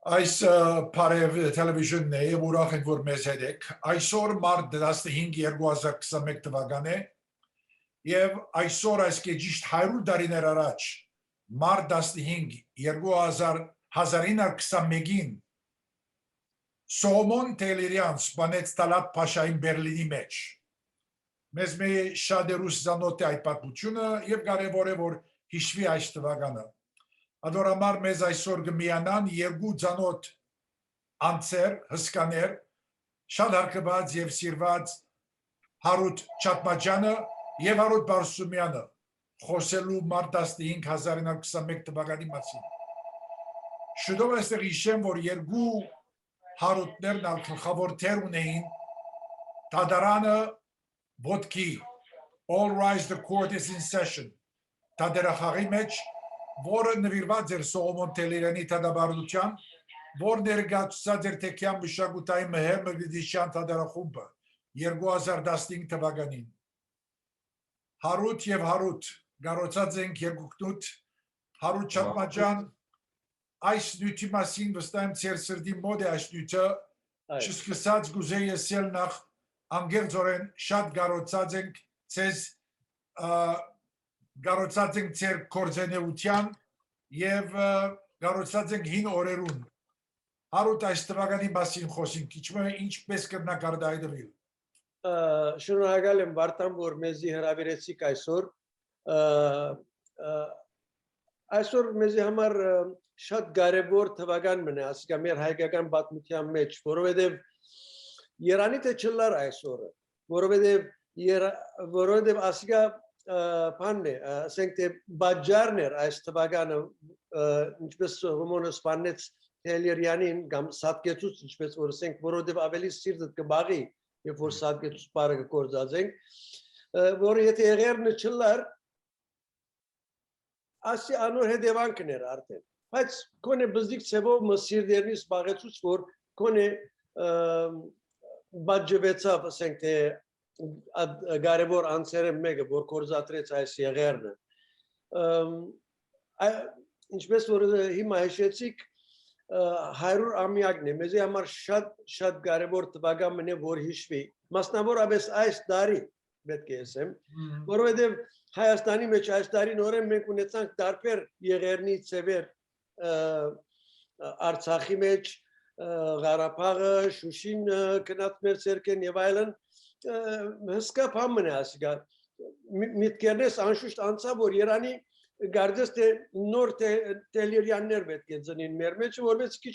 Այս բարև տելևիզիոնն է եւ ուրախ ենք որ մեզ հետ եք այսօր մարտ 15 2021 թվական է եւ այսօր այս կեջիշտ 100 տարիներ առաջ մարտ 15 1921-ին Soghomon Tehlirian սպանեց Տալատ Փաշային Բերլինի մեջ մեզ մի շատ ռուս զանոթ է այդ պատմությունը եւ կարեւոր է որ հիշվի այս թվականը Adorամար մեզ այսօր գմիանան երկու ցանոթ անձեր հսկաներ շատ հարգված եւ սիրված Հարութ Չատմաջյանը եւ Հարութ Բարսումյանը խոսելու մարտ 15 1921 թվականի մասին Շուտով այստեղ հիշեմ որ երկու Հարութներն գլխավոր թեր ունեին Տադարանը ոտքի All rise the court is in session Տադարախաղի մեջ որը նվիրված էր Soghomon Tehliriyani թադաբարության, որ ներկայացած էր Թեքյան մշակութային մեհեր մգնիսյան թադարախումբը 2015 թվականին։ Հարութ եւ Հարութ գարոցած ենք երկուքնուտ Հարութ Չատմաջյան այս նյութի մասին վստահ եմ ծեր սրտի մոտ է այս նյութը չսկսած գուզեի եսել նախ անգերձորեն շատ գարոցած ենք ցեզ Գարոցած ենք ծեր կորձենեության և գարոցած ենք հին օրերուն։ Հարութ այս թվականի մասին խոսենք, ինչպես կրնակարդ այդվիլ։ Շնորհակալ եմ Վարդան, որ մեզի հրավիրեցիք այսօր։ Այսօր մեզի համար շատ կարևոր թվական մնա, ասիկա մեր հայկական պատմության մեջ, որովհետև Երանի թե չլար այսօրը, որովհետև ասիկա Փաննե, ասենք թե բաժարներ այս թվականը ինչպես Soghomon-ը սպանեց Թեհլիրյանին կամ սատկեցուց ինչպես որ ասենք որովհետև ավելի սիրտը կբաղի երբ որ սատկեցուց բարը կորզածենք որը եթե եղերնը չլար ասի անոր հետևանքներ արդեն բայց կոնե բզդիկ ցևով մսիրդերնից բաղեցուց որ կոնե բաժվեցավ ասենք թե Կարևոր անձերը մեկը որ կորզատրեց այս եղերնը ինչպես որ հիմա հիշեցիք 100 ամյակն է մեզի համար շատ կարևոր թվական մնե որ հիշվի մասնավորապես այս տարի պետք է ասեմ որովհետև Հայաստանի մեջ այս տարի նորեն մենք ունեցանք տարբեր եղերնի ծևեր Արցախի մեջ Ղարաբաղը Շուշին կնած մեր ցերկեն եւ այլն հսկա բան է ասիկա միտքերնես անշուշտ անցա որ Երանի գարդես թե նոր Tehliryanներ պետք է ծնին մեր մեջ որպես քիչ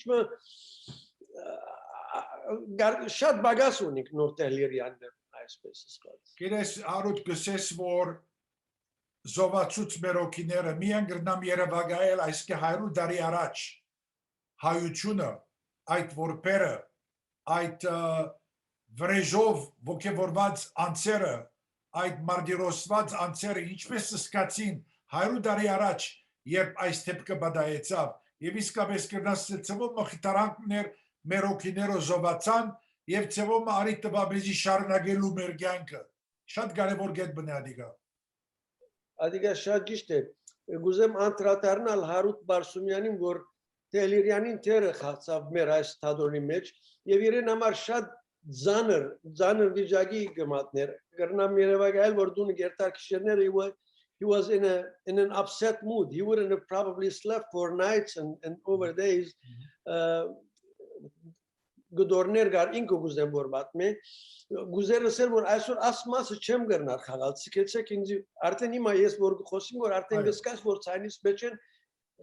շատ բագաս ունիկ նոր Tehliryanներ այսպես ասած Գիտես Հարութ գսես որ զովացուց մեր օկիները միան գրնամ Երևանայել այս 100 տարի առաջ հայությունը այդ որբերը այդ Վրեժով ոգևորված անձերը, այդ մարդիրոսված անձերը ինչպես սկացին 100 տարի առաջ, երբ այս թեփքը բադայեցավ, եւ իսկապես կրնաս ծևով մխիտարանքներ մեր օքիները զովացան եւ ծևով արի տվաբեզի շարունակելու մեր կյանքը։ Շատ կարեւոր գետ բնի ադիգա։ Ադիգա շատ ճիշտ է։ Գուզեմ անդրադառնալ Հարութ Բարսումյանին, որ Թեհլիրյանին թերը խացավ մեր այս թատրոնի մեջ եւ իրեն համար շատ Zanner վիճակի գմատներ կրնամ Երևանայել որ դուն գերտար քիշերները he was in an upset mood he wouldn't have probably slept for nights and over days գդորներ գար ինքը գուզեմ որ պատմի գուզերսել որ այսօր ասմասը չեմ գնար խաղալ ցկեցեք ինձ արդեն հիմա ես որ խոսիմ որ արդեն գսկաս որ ցայնից մեջ են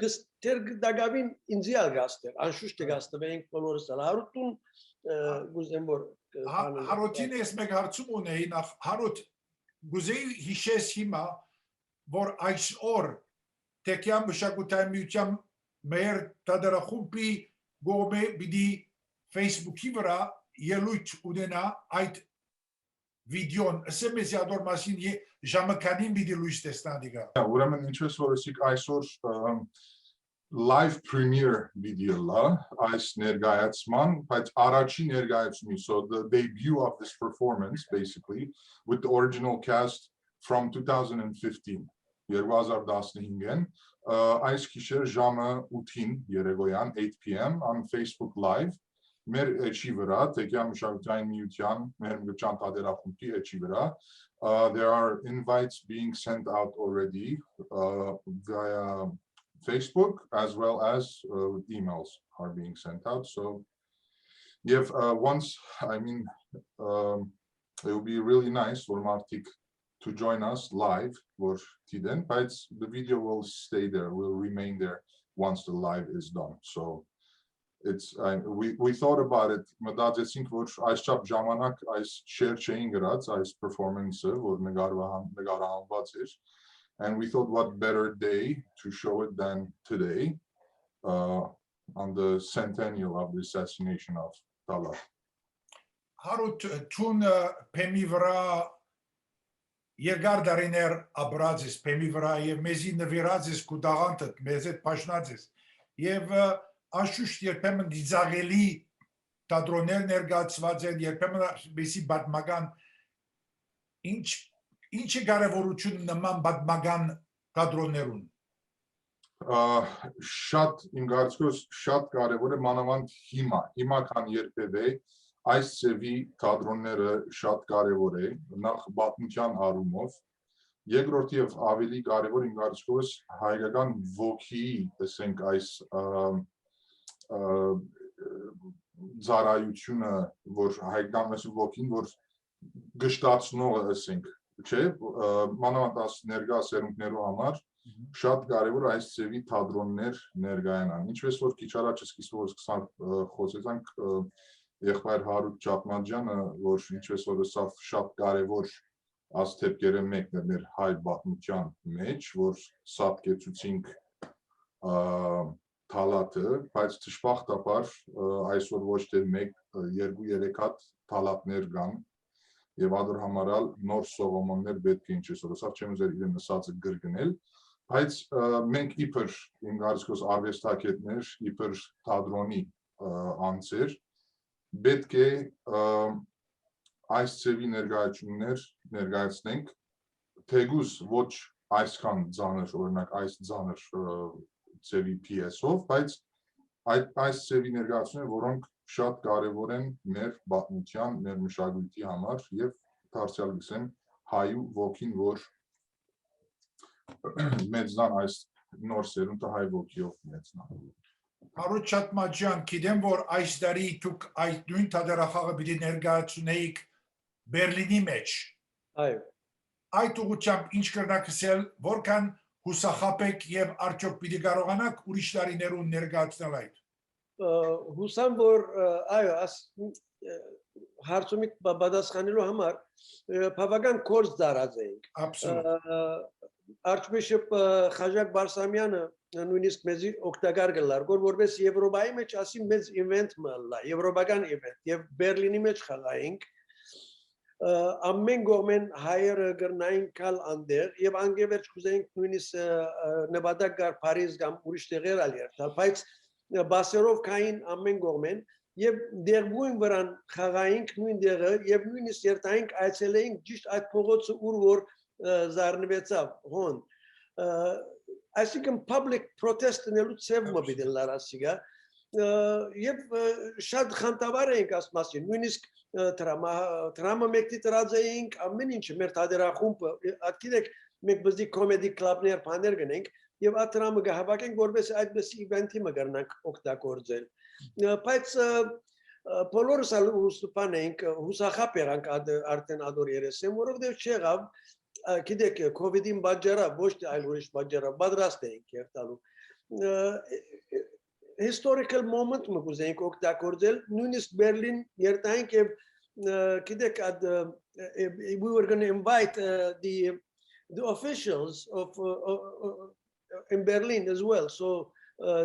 գստեր դագավին ինձիալ գաստեր անշուշտ գաստվեինք բոլորս Հարութուն գուզեմ որ Հարութին ես մեկ հարցում ունեի նախ Հարութ գուզեի հիշես հիմա որ այսօր Թեքյան մշակութային միության մեր տադարախումբի գոմե բիդի Facebook-ի վրա ելույթ ունենա այդ վիդեոն ասեմ ես ադոր մասին ժամականին բիդի լույս տեսնան դիգա ուրեմն ինչպես որ ասիկ այսօր live premiere video la այս ներգայացման բայց առաջին ներգայացումի so the debut of this performance basically with the original cast from 2015 2015-ին այս գիշեր ժամը 8-ին երեկոյան 8 p.m. on Facebook Live մեր էջի վրա Տեկյան մշակութային միության մեր մգճան տադերախումբի էջի վրա there are invites being sent out already via Facebook as well as emails are being sent out. So once I mean it will be really nice for Martik to join us live for Tiden, but the video will stay there, will remain there once the live is done. So it's we thought about it. Մտածեցինք, որ այսչափ ժամանակ այս share չէին գրած այս performance-ը, որ նկարահանված էր, and we thought what better day to show it than today on the centennial of the assassination of Talat. Հարութ թուն փեմի վրա երկար դարիներ ապրած ես փեմի վրա եւ մեզի նվիրած ես քու դաղանտդ մեզ հետ փաշնած ես եւ անշուշտ երբեմն դիզաղելի տադրոներ ներկայացված են երբեմն բեսի բադմական ինչ է կարևորություն նման բադմական տադրոներուն շատ իմ կարծիքով շատ կարևոր է մանավանդ հիմա քան երբևէ այս ծևի թատրոնները շատ կարևոր է նախ պատմության առումով երկրորդ եւ ավելի կարևոր իմ կարծիքով հայկական ոգի ասենք այս ծառայությունը որ հայկական ոգին որ գշտացնողը ասենք չէ մանավանդ աս ներկա սերունդներու համար շատ կարևոր այս ծևի թատրոններ ներկայանան ինչպես որ քիչ առաջ սկիզբով խոսեցանք եղբայր Հարութ Ճապմաջյանը որ ինչպես որ սա շատ կարևոր աստեպքերը մեկն է մեր հայ պատմության մեջ որ սատկեցուցինք Թալատը բայց դժբախտաբար այսօր ոչ թե 1, 2, 3 հատ թալատներ կան եւ ադոր համարալ նոր Սողոմոններ պետք է ինչպես որ ասավ չեմ ուզել իրեն նսածը գրգնել բայց մենք իբր իմ կարծիքով արվեստագետներ իբր թատրոնի անձեր պետք է այս ծևի ներկայացումներ ներկայացնենք թեգուզ ոչ այսքան ծանր օրինակ այս ծանր ծևի PS-ով բայց այս ծևի ներկայացումները որոնք շատ կարևոր են մեր պատմության մեր մշակույթի համար եւ դարձյալ գսեմ հայու ոգին որ մեծնան այս նոր սերունդը հայ ոգիով մեծնան Հարութ Ճապմաջյան գիտեմ որ այս տարի դուք այս նույն թատերախաղը պիտի ներկայացնեիք Բերլինի մեջ այո այդ ուղղությամբ ինչ կրնակցել որքան հուսախապեք եւ արդյոք պիտի կարողանաք ուրիշ տարիներուն ներկայացնել այդ հուսամ որ այո հարցումի պատասխանելու համար բավական կորձ դարած ենք Archbishop Խաժակ Բարսամյանը նույնիսկ մեզի օգտակար գլար որպես Եվրոպայի մեջ ասի մեծ event մալա եվրոպական event եւ Բերլինի մեջ խաղայինք ամեն կողմեն հայերը գրնային կալ անդեր եւ անգևերջ կուզեինք նույնիսկ նպատակ գար Փարիզ կամ ուրիշ տեղեր ալիերթալ բայց բասերով կային ամեն կողմեն եւ դերբույն վրան խաղայինք նույն դերը եւ նույնիսկ երթայինք այցելեինք ճիշտ այդ փողոցը ուր որ զարնվեցավ հոն այսինքն public protest-ներու ծևը պիտի լարասիգա եւ շատ խանդավառ էինք ասմասին նույնիսկ դրամա մեկտի տրած էինք ամեն ինչ մեր թատերախումբը ատկիրեք մենք բզի կոմեդի կլաբներ բաներ գնենք եւ այդ դրամը գահավաքենք որպես այդպես իվենտի մգրնանք օգտագործել բայց բոլորս հուսպան էինք հուսախապ եղանք արդեն ադոր երեսեմ որովհետեւ չեղավ գիտեք COVID-ին բաժարավ ոչ թե այլ ուրիշ բաժարավ պատրաստ էինք երթալու historical moment мы կուզեինք օգտագործել նույնիսկ Բերլին երթայինք եւ գիտեք we were going to invite the officials of in Berlin as well so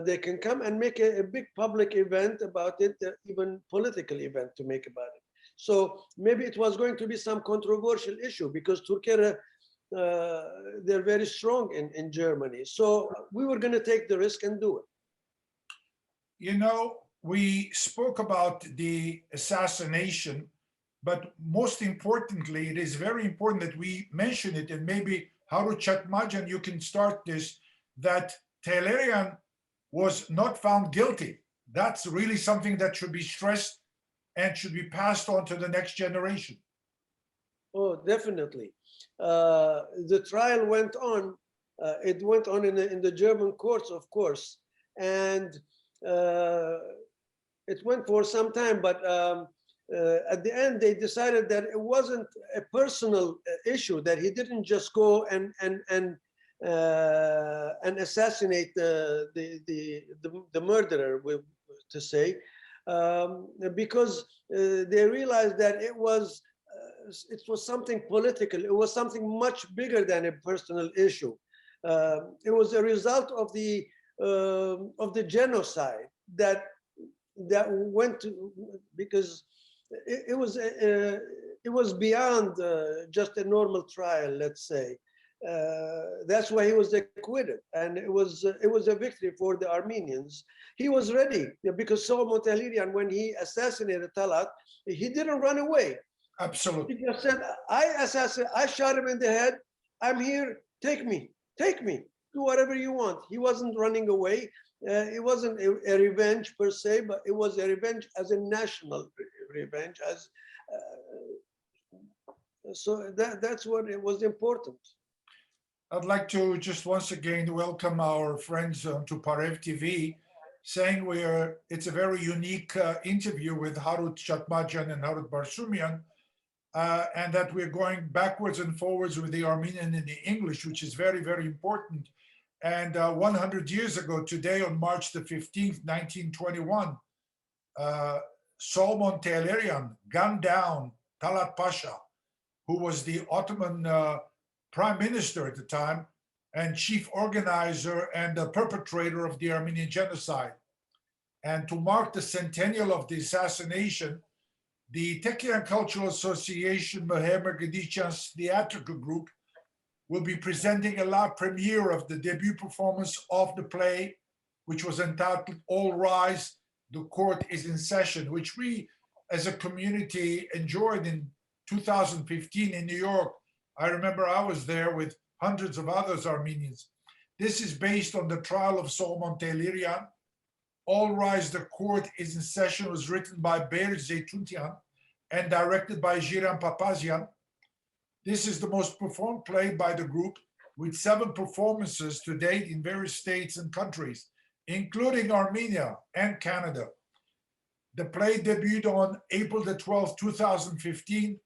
they can come and make a big public event about it even political event to make about it so maybe it was going to be some controversial issue because Turkey they're very strong in Germany so we were going to take the risk and do it You know, we spoke about the assassination, but most importantly, it is very important that we mention it, and maybe Harut Chatmajan, you can start this, that Tehlirian was not found guilty. That's really something that should be stressed and should be passed on to the next generation. Oh, definitely. The trial went on. It went on in the German courts, of course, and it went for some time. But at the end, they decided that it wasn't a personal issue. That he didn't just go and assassinate the murderer, to say, because they realized that it was something political. It was something much bigger than a personal issue. It was a result of the genocide that went to, because it was beyond just a normal trial, let's say. That's why he was acquitted, and it was a victory for the Armenians. He was ready, because Soghomon Tehlirian, when he assassinated Talat, he didn't run away. Absolutely. He just said, I shot him in the head. I'm here. Take me. Do whatever you want. He wasn't running away. It wasn't a revenge per se, but it was a revenge as a national revenge. So that's what it was important. I'd like to just once again welcome our friends to Parev TV, saying it's a very unique interview with Harut Chatmajan and Harut Barsumian, and that we're going backwards and forwards with the Armenian and the English, which is very, very important. And 100 years ago today, on March the 15th, 1921, Soghomon Tehlirian gunned down Talat Pasha, who was the Ottoman prime minister at the time and chief organizer and the perpetrator of the Armenian genocide. And to mark the centennial of the assassination, the Tekian Cultural Association Meher Gedichan's theatrical group will be presenting a live premiere of the debut performance of the play, which was entitled All Rise, the Court is in Session, which we as a community enjoyed in 2015 in New York. I remember I was there with hundreds of others Armenians. This is based on the trial of Soghomon Tehlirian. All Rise, the Court is in Session was written by Beir Zeytuntian and directed by Jiran Papazian. This is the most performed play by the group, with 7 performances to date in various states and countries, including Armenia and Canada. The play debuted on April the 12th, 2015,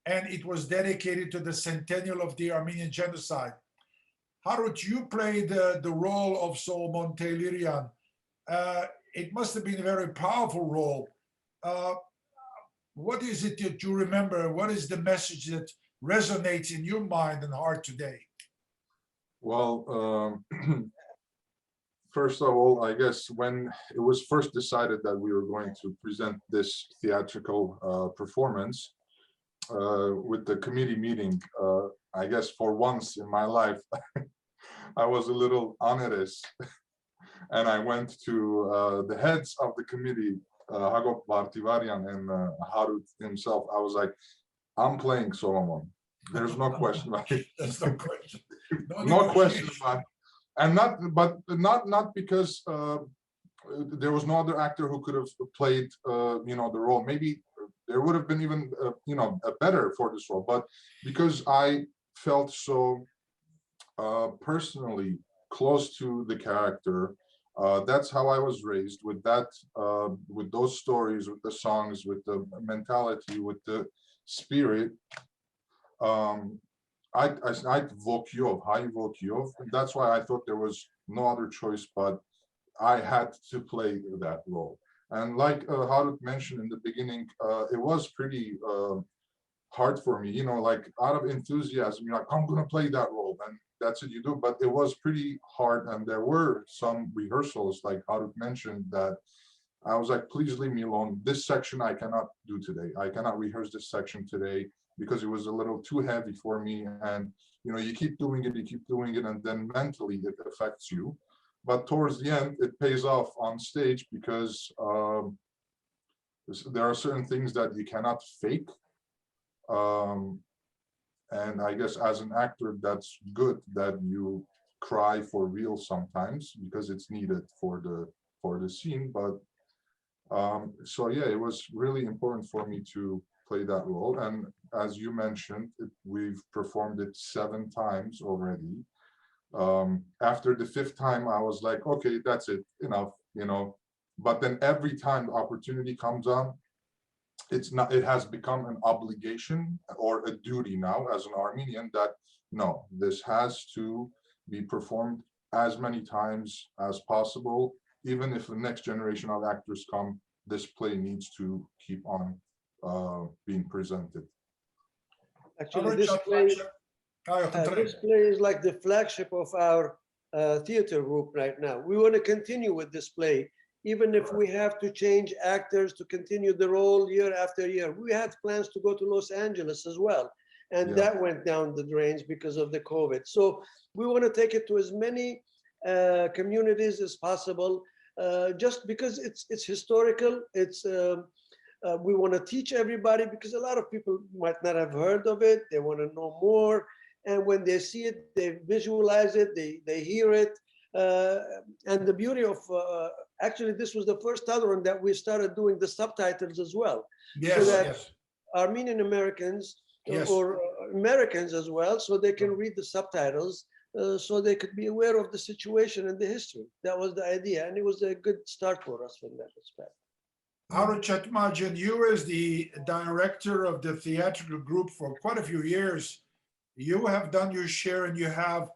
and it was dedicated to the centennial of the Armenian genocide. Harut, you played the role of Soghomon Tehlirian. It must have been a very powerful role. What is it that you remember? What is the message that resonates in your mind and heart today? Well, first of all, I guess when it was first decided that we were going to present this theatrical performance with the committee meeting, I guess for once in my life, I was a little onerous. And I went to the heads of the committee, Hagop Bartivarian and Harut himself. I was like, I'm playing Soghomon. There's no question about it. There's no question. No question about it. And not because there was no other actor who could have played, the role. Maybe there would have been even, a better for this role. But because I felt so personally close to the character, that's how I was raised, with that, with those stories, with the songs, with the mentality, with the spirit. I Vokyov, High Vokyov. That's why I thought there was no other choice, but I had to play that role. And like Harut mentioned in the beginning, it was pretty hard for me, like out of enthusiasm, you're like, I'm gonna play that role, and that's what you do. But it was pretty hard, and there were some rehearsals, like Harut mentioned, that I was like, please leave me alone. This section I cannot do today. I cannot rehearse this section today because it was a little too heavy for me. And you keep doing it, and then mentally it affects you. But towards the end, it pays off on stage, because there are certain things that you cannot fake. And I guess as an actor, that's good that you cry for real sometimes because it's needed for the scene. But so yeah, it was really important for me to play that role. And as you mentioned, we've performed it 7 times already. After the 5th time, I was like, okay, that's it, enough, But then every time the opportunity comes on, it has become an obligation or a duty now as an Armenian that no, this has to be performed as many times as possible. Even if the next generation of actors come, this play needs to keep on being presented. Actually, this play is like the flagship of our theater group right now. We want to continue with this play, even if we have to change actors to continue the role year after year. We had plans to go to Los Angeles as well, and that went down the drains because of the COVID. So we want to take it to as many communities as possible, just because it's historical. It's we want to teach everybody because a lot of people might not have heard of it. They want to know more, and when they see it, they visualize it, they hear it. And the beauty of actually, this was the first Tadron that we started doing the subtitles as well. Yes, so that yes. Armenian Americans Yes. or Americans as well, so they can read the subtitles, so they could be aware of the situation and the history. That was the idea, and it was a good start for us from that respect. Harut Chatmajan, you as the director of the theatrical group for quite a few years, you have done your share and you have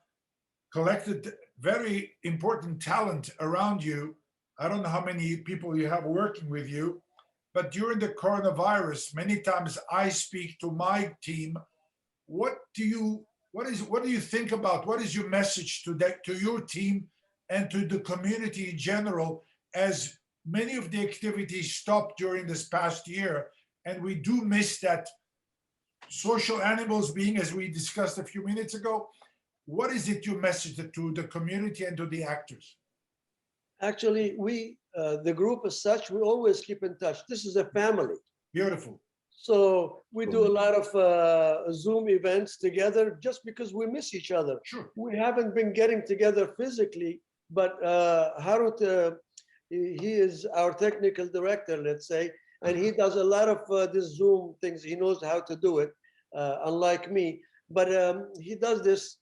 collected very important talent around you. I don't know how many people you have working with you, but during the coronavirus, many times I speak to my team. What do you think about? What is your message to your team and to the community in general, as many of the activities stopped during this past year, and we do miss that social animals being, as we discussed a few minutes ago? What is it your message to the community and to the actors? Actually, we, the group as such, we always keep in touch. This is a family. Beautiful. So we do a lot of Zoom events together just because we miss each other. Sure. We haven't been getting together physically, but Harut, he is our technical director, let's say, and he does a lot of this Zoom things. He knows how to do it, unlike me, but he does this.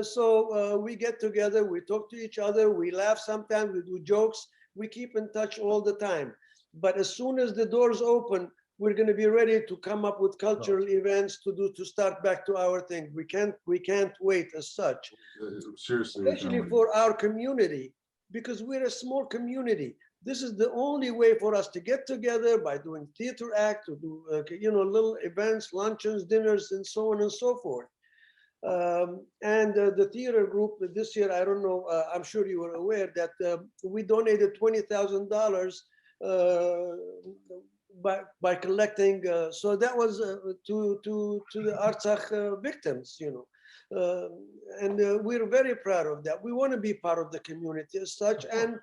So we get together, we talk to each other, we laugh sometimes, we do jokes, we keep in touch all the time. But as soon as the doors open, we're going to be ready to come up with cultural events to start back to our thing. We can't wait as such. Seriously, especially for our community, because we're a small community. This is the only way for us to get together by doing theater act, to do little events, luncheons, dinners, and so on and so forth. And the theater group this year, I don't know, I'm sure you were aware that we donated $20,000 by collecting. So that was to the Artsakh victims, and we're very proud of that. We want to be part of the community as such, and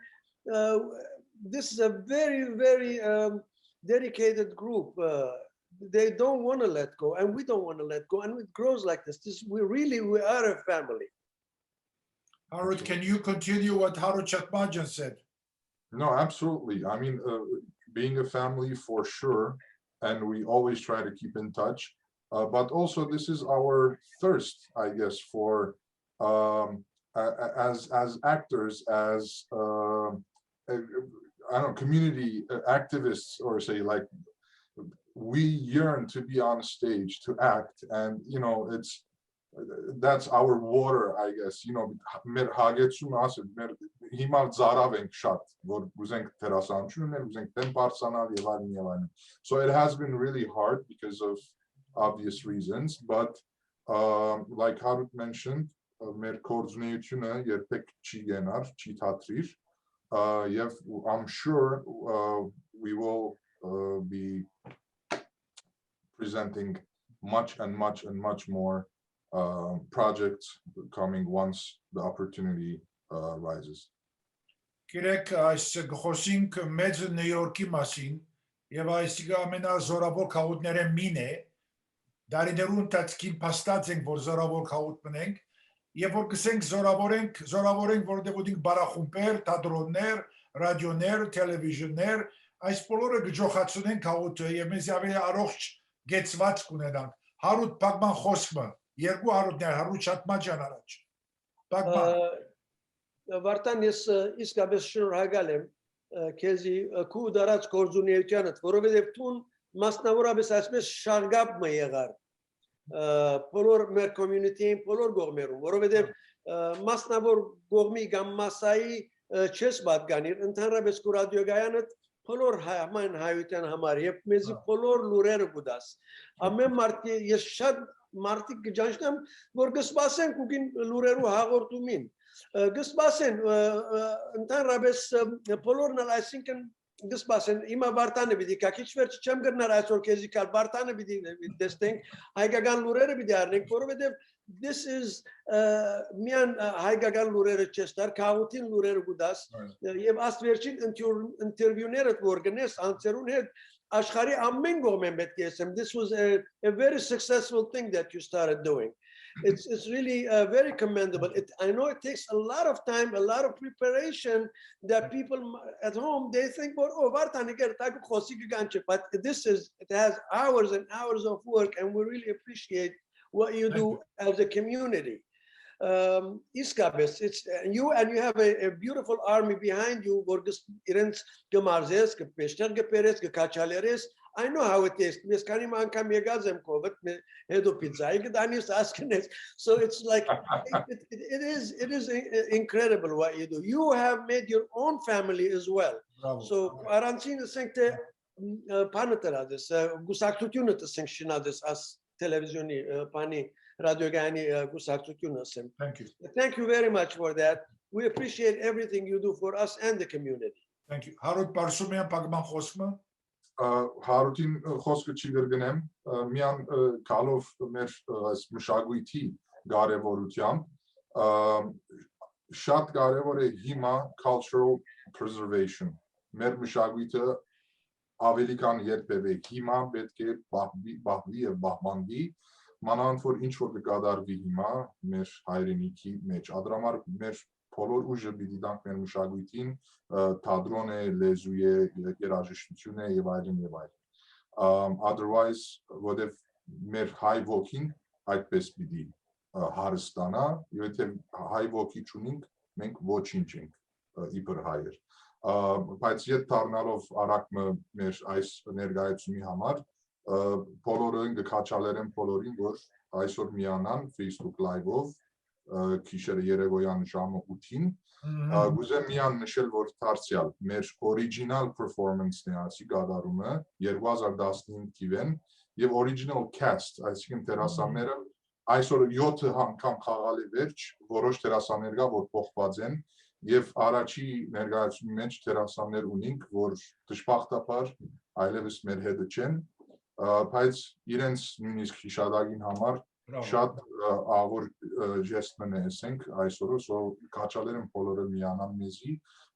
this is a very, very dedicated group. They don't want to let go, and we don't want to let go, and it grows like this. We are a family. Harut, can you continue what Harut Chatmajan said? No, absolutely. I mean, being a family for sure, and we always try to keep in touch. But also, this is our thirst, I guess, for as actors, as I don't know, community activists, or say like, we yearn to be on stage, to act, and that's our water, I guess. Մեր հագեցում ասել, մեր հիմա ծարավ ենք շատ, որ ուզենք տերասանջում են, ուզենք դեմ բարձանալ եւ այլն։ So it has been really hard because of obvious reasons, but like Harut mentioned, մեր կորձունեությունը երբեք չի գնար, չի թատրիր, եւ I'm sure we will be presenting much and much and much more projects coming once the opportunity rises. Գիրեք, այս գխոսինք մեծ Նյու Յորքի մասին, եւ այս ամենազորավոր քաղաքները մին է, դարիներու ընթացքին փաստած ենք, որ զորավոր քաղաք մնենք, Եվ որ գսենք զորավորենք, որտեղ ունենք բարախումբեր, թատրոններ, ռադիոներ, տելևիզիոններ, այս բոլորը գջոխացնենք հաղորդը եւ մեզ ավելի առողջ գեցված կունենանք։ Հարութ Բագման խոսքը, 200-ներ, Հարութ Շատմաջան առաջ։ Բագման։ Վարտան ես իսկապես շնորհակալ եմ քեզի քու դարած գործունեությանդ, որովհետև տուն մասնավորապես այսպես շարգապ մը եղար բոլոր մեր community-ին, բոլոր կողմերում, որովհետև մասնավոր կողմի կամ մասայի չես պատկանիր, ընդհանրապես քու ռադիոգայանդ բոլոր համայն հայության համար եւ մեզի բոլոր լուրերը կուտաս։ Ամեն մարդ ես շատ մարդիկ կճանչնեմ, որ կսպասեն քուքին լուրերու հաղորդումին։ Գսպասեն ընդհանրապես բոլորն այսինքն գսպասեն հիմա Վարտանը պիտի կա քիչ վերջ չեմ գնար այսօր քեզի կալ Վարտանը պիտի դեստենք հայկական լուրերը պիտի առնենք որովհետև this is միան հայկական լուրերը չստար քաղաքին լուրերը գուտաս եւ աստ վերջին ինտերվյուները որ գնես անցերուն հետ աշխարհի ամեն կողմեն պետք է ասեմ this was a very successful thing that you started doing. It's really very commendable. I know it takes a lot of time, a lot of preparation that people at home, they think, oh, but it has hours and hours of work and we really appreciate what you do as a community. Iskabes, it's you and you have a beautiful army behind you. I know how it is. So it's like it is incredible what you do. You have made your own family as well. Bravo. So Arancini sankte panatera this gusaktutunu sankshina this as televisioni pani radiogani gusaktutunu. Thank you. Thank you very much for that. We appreciate everything you do for us and the community. Thank you. Harut Barsumian Pagman Khosma. Հարութին խոսքը չի գրգնեմ, միան կալով մեր մշակույթի կարևորությամբ, շատ կարևոր է հիմա cultural preservation, մեր մշակույթը ավելի կան երբևէ հիմա պետք է բահվի և բահմանվի, մանավանդ որ ինչ որ կկատարվի հիմա մեր հայրենիքի մեջ, ադրամար մեր բոլոր ուժը պիտի տանք մեր մշակույթին, թատրոն է, լեզու է, երաժշտություն է եւ այլն եւ այլն։ Otherwise, որտեւ մեր հայ ոգին այդպես պիտի հարստանա, եւ եթե հայ ոգի չունենք, մենք ոչինչ ենք իբր հայեր։ Բայց եթե դառնալով արակը մեր այս ներկայացումի համար, բոլորին կքաչալերեն բոլորին, որ այսօր միանան Facebook Live-ով Քիշերը երևոյան ժամը 8-ին, գուզեմ միան նշել, որ դարձյալ մեր original performance-ն է ասի գադարումը 2015 թիվեն և original cast, այսինքն տերասանները այսօր 7 անգամ խաղալ է վերջ, որոշ տերասաններ կա, որ փոխված են և առաջի ներկայացումի մեջ տերասաններ ունենք, որ դժբախտաբար այլևս մեր հետը չեն, բայց իրենց նույնիսկ հիշադակին համար շատ ավոր ժեստներ ենք այսօրը, կաչալեր եմ բոլորը միանան մեզի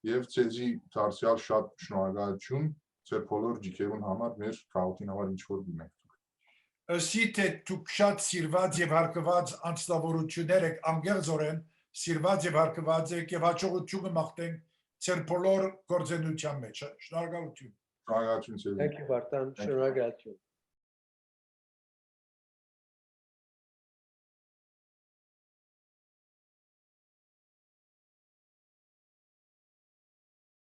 և ձեզի դարձյալ շատ շնորհակալություն ձեր բոլոր ջիքերուն համար, մեր քաղաքին համար ինչ-որ դիմենք դուք։ Ըսի թե դուք շատ սիրված և հարգված անձնավորություններ եք, անգեղձորեն սիրված և հարգված եք և հաջողություն կմաղթենք ձեր բոլոր գործունեության մեջ։ Շնորհակալություն։ Շնորհակալություն ձեզ։ Thank you, Vartan. Շնորհակալություն։